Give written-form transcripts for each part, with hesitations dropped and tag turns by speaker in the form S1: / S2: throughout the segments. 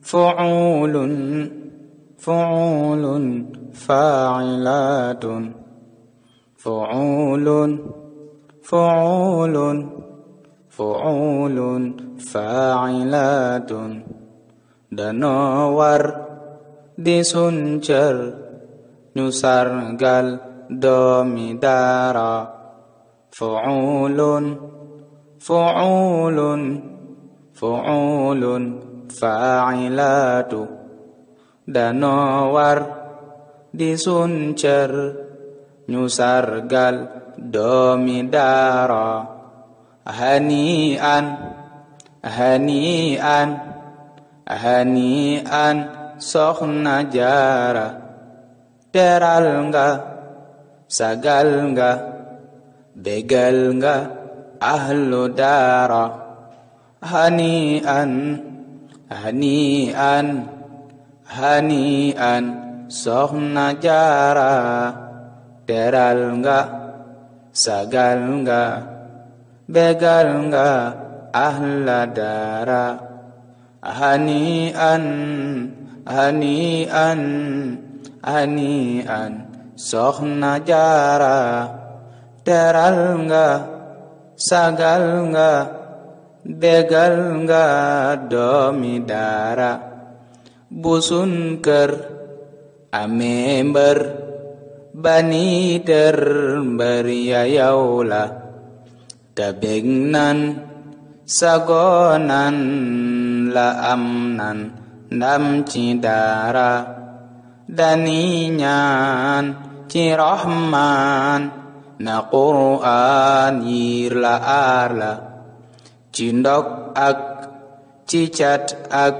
S1: فعول فعول فاعلات فعول فعول فعول فاعلات danoo war di sun cër ñu sargal doomi daara fu'ulun fu'ulun fu'ulun fa'ilatu danoo war di sun cër ñu sargal doomi daara hani'an hani'an hani'an soxna jaara teral nga sagal nga bégal nga ahlu daara hani'an hani'an hani'an soxna jaara teral nga sagal nga bégal nga ahla daara hani'an hani'an hani'an soxna jaara teral nga sagal nga bégal nga doomi daara bu sun kër amee mbër bani tër mbër ya yow la te bég nan sagonan la am nan ndam ci daara dani ñaan ci rahmaan na qur'aan yiir la aar la ci ndok ak ci cat ak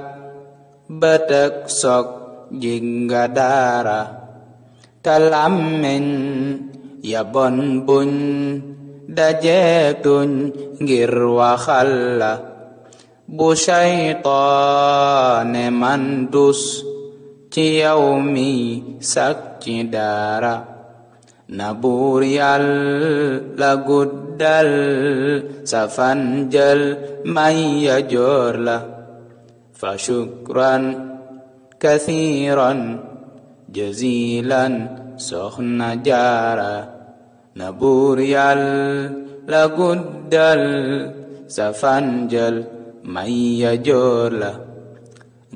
S1: bët ak sok jinga daara ta làmmeñ ya bon buñ dajeek tuñ ngir waxal la bu shaytaane man dus ci yow mi sak ci daara na buur Yàlla guddal sa fan jël may ya joor la fa shukran kathiran jazilan soxna jaara na buur Yàlla guddal sa fan jël may ya joor la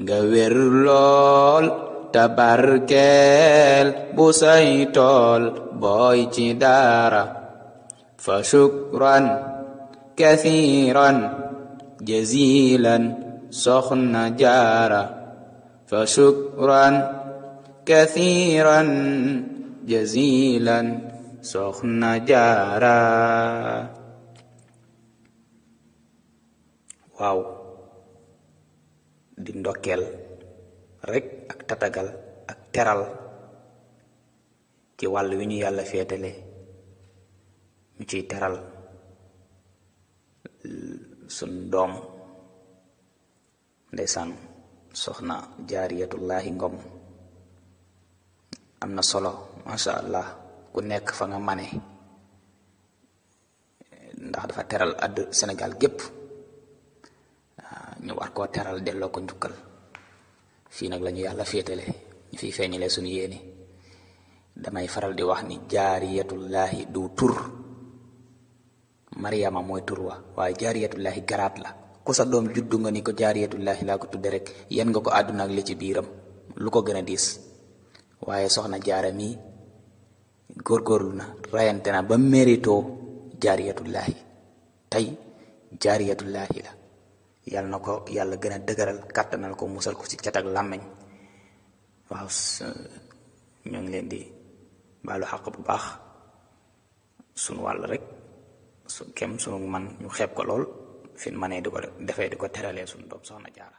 S1: nga wér lool tabarkeel bu say tool booy ci daara fa shukran kathiran jazilan soxna jaara fa shukran kathiran jazilan soxna jaara waaw di ndokkeel rek ak tatagal ak teral ci wàll wi ñu yàlla féetale ñu ciy teral sun doom ndeysaan soxna jaariyatullahi ngom am na solo masha Allah ku nekk fa nga mane ndax dafa teral Sénégal gépp ñu war koo teral delloo ko njukkal fii nag la ñu yàlla féetale ñu fiy feeñale suñu yéene damay faral di wax ni jaariyatullahi du tur Mariama mooy tur wa waaye jaariyatullahi garaat la ku sa doom juddu nga ni ko jaariyatullahi laa ko tudde rek yan nga ko àdduna ak li ci biiram lu ko gën a diis waaye soxna jaara mi góorgóorlu na rayante na ba mérito jaariyatullahi tey jaariyatullahi la yàlla na ko yàlla gën a dëgëral kàttanal ko musal ko ci cat ak làmmeñ waaw ñoo ngi leen di baalu xaq bu baax sunu wàll rek sunu man ñu xeeb ko lool fin manee di ko defee di ko teralee sunu doom soxna jaara